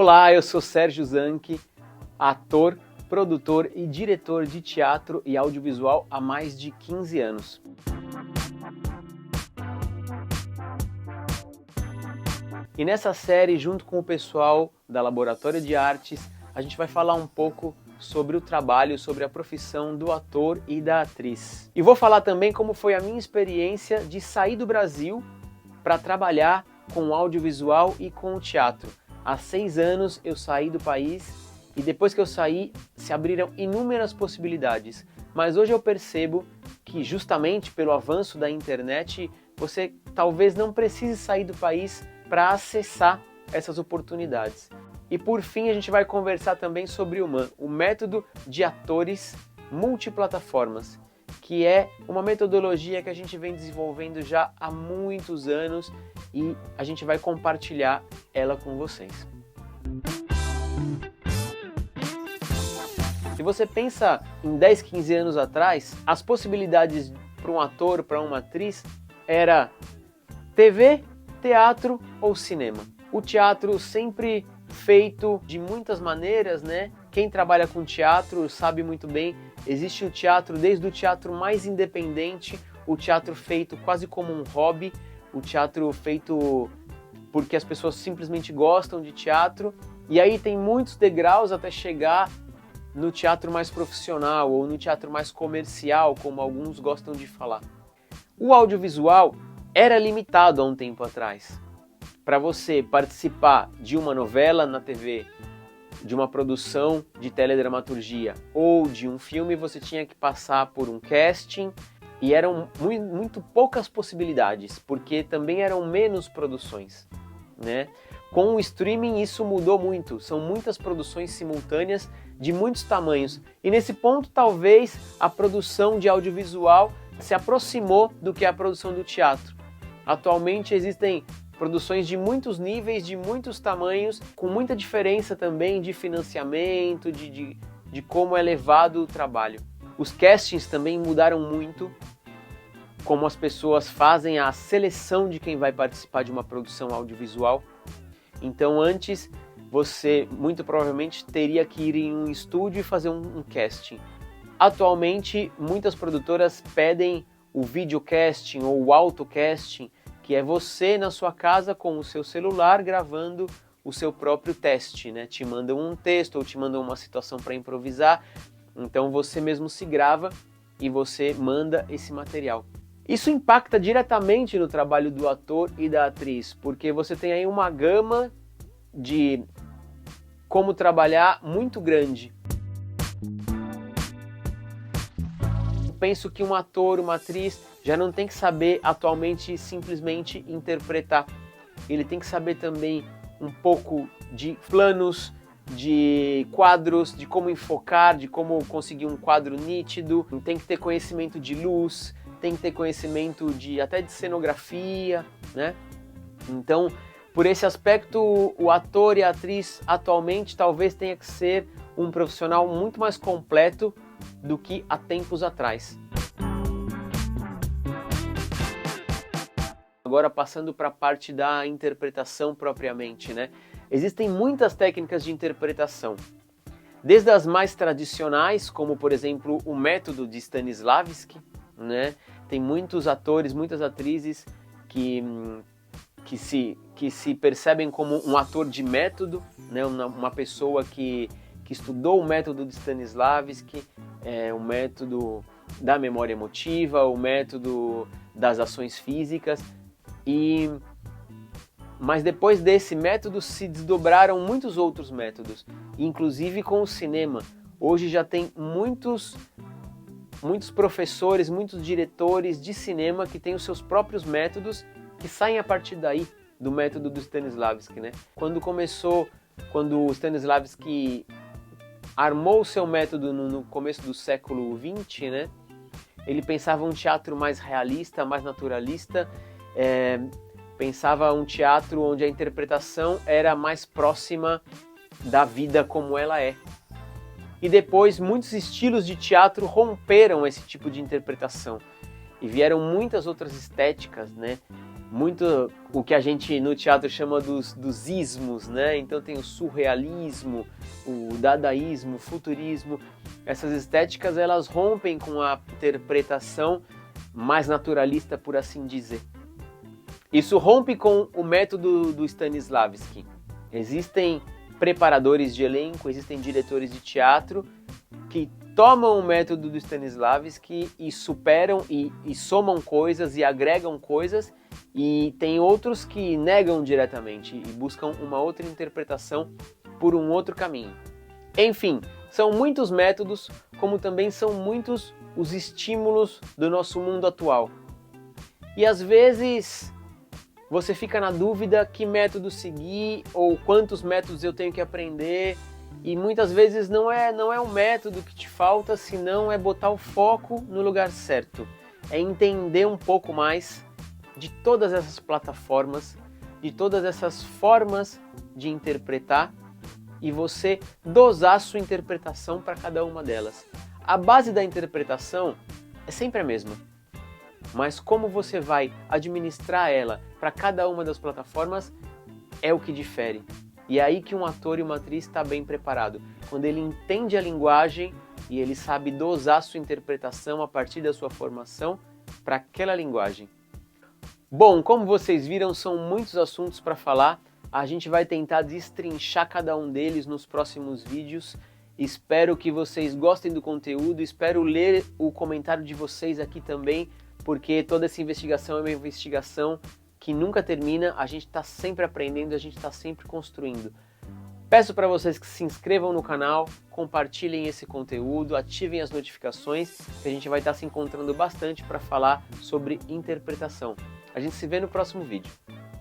Olá, eu sou Sérgio Zanchi, ator, produtor e diretor de teatro e audiovisual há mais de 15 anos. E nessa série, junto com o pessoal da Laboratório de Artes, a gente vai falar um pouco sobre o trabalho, sobre a profissão do ator e da atriz. E vou falar também como foi a minha experiência de sair do Brasil para trabalhar com o audiovisual e com o teatro. Há 6 anos eu saí do país e depois que eu saí se abriram inúmeras possibilidades. Mas hoje eu percebo que justamente pelo avanço da internet você talvez não precise sair do país para acessar essas oportunidades. E por fim a gente vai conversar também sobre o método de atores multiplataformas, que é uma metodologia que a gente vem desenvolvendo já há muitos anos e a gente vai compartilhar ela com vocês. Se você pensa em 10, 15 anos atrás, as possibilidades para um ator, para uma atriz, era TV, teatro ou cinema. O teatro sempre feito de muitas maneiras, né? Quem trabalha com teatro sabe muito bem, existe o teatro desde o teatro mais independente, o teatro feito quase como um hobby, o teatro feito porque as pessoas simplesmente gostam de teatro, e aí tem muitos degraus até chegar no teatro mais profissional ou no teatro mais comercial, como alguns gostam de falar. O audiovisual era limitado há um tempo atrás. Para você participar de uma novela na TV, de uma produção de teledramaturgia ou de um filme, você tinha que passar por um casting e eram muito poucas possibilidades, porque também eram menos produções, né? Com o streaming isso mudou muito, são muitas produções simultâneas de muitos tamanhos e nesse ponto talvez a produção de audiovisual se aproximou do que é a produção do teatro. Atualmente existem produções de muitos níveis, de muitos tamanhos, com muita diferença também de financiamento, de como é levado o trabalho. Os castings também mudaram muito, como as pessoas fazem a seleção de quem vai participar de uma produção audiovisual. Então antes você muito provavelmente teria que ir em um estúdio e fazer um casting. Atualmente muitas produtoras pedem o videocasting ou o autocasting, que é você na sua casa com o seu celular gravando o seu próprio teste, né? Te mandam um texto ou te mandam uma situação para improvisar, então você mesmo se grava e você manda esse material. Isso impacta diretamente no trabalho do ator e da atriz, porque você tem aí uma gama de como trabalhar muito grande. Eu penso que um ator, uma atriz já não tem que saber atualmente simplesmente interpretar. Ele tem que saber também um pouco de planos, de quadros, de como enfocar, de como conseguir um quadro nítido. Tem que ter conhecimento de luz, tem que ter conhecimento até de cenografia, né? Então, por esse aspecto, o ator e a atriz atualmente talvez tenha que ser um profissional muito mais completo do que há tempos atrás. Agora passando para a parte da interpretação propriamente, né? Existem muitas técnicas de interpretação, desde as mais tradicionais, como por exemplo o método de Stanislavski, né? Tem muitos atores, muitas atrizes que se percebem como um ator de método, né? Uma pessoa que estudou o método de Stanislavski, o método da memória emotiva, o método das ações físicas. Mas depois desse método se desdobraram muitos outros métodos, inclusive com o cinema. Hoje já tem muitos professores, muitos diretores de cinema que têm os seus próprios métodos que saem a partir daí, do método do Stanislavski, né? Quando o Stanislavski armou o seu método no começo do século XX, né? Ele pensava um teatro mais realista, mais naturalista, pensava um teatro onde a interpretação era mais próxima da vida como ela é. E depois muitos estilos de teatro romperam esse tipo de interpretação e vieram muitas outras estéticas, né? muito o que a gente no teatro chama dos ismos, né? Então tem o surrealismo, o dadaísmo, o futurismo. Essas estéticas, elas rompem com a interpretação mais naturalista, por assim dizer. Isso rompe com o método do Stanislavski. Existem preparadores de elenco, existem diretores de teatro que tomam o método do Stanislavski e superam e somam coisas e agregam coisas, e tem outros que negam diretamente e buscam uma outra interpretação por um outro caminho. Enfim, são muitos métodos, como também são muitos os estímulos do nosso mundo atual. E às vezes você fica na dúvida que método seguir ou quantos métodos eu tenho que aprender, e muitas vezes não é um método que te falta, senão é botar o foco no lugar certo. É entender um pouco mais de todas essas plataformas, de todas essas formas de interpretar, e você dosar a sua interpretação para cada uma delas. A base da interpretação é sempre a mesma, mas como você vai administrar ela para cada uma das plataformas é o que difere. E é aí que um ator e uma atriz está bem preparado, quando ele entende a linguagem e ele sabe dosar a sua interpretação a partir da sua formação para aquela linguagem. Bom, como vocês viram, são muitos assuntos para falar. A gente vai tentar destrinchar cada um deles nos próximos vídeos. Espero que vocês gostem do conteúdo, espero ler o comentário de vocês aqui também, porque toda essa investigação é uma investigação que nunca termina, a gente está sempre aprendendo, a gente está sempre construindo. Peço para vocês que se inscrevam no canal, compartilhem esse conteúdo, ativem as notificações, que a gente vai estar se encontrando bastante para falar sobre interpretação. A gente se vê no próximo vídeo.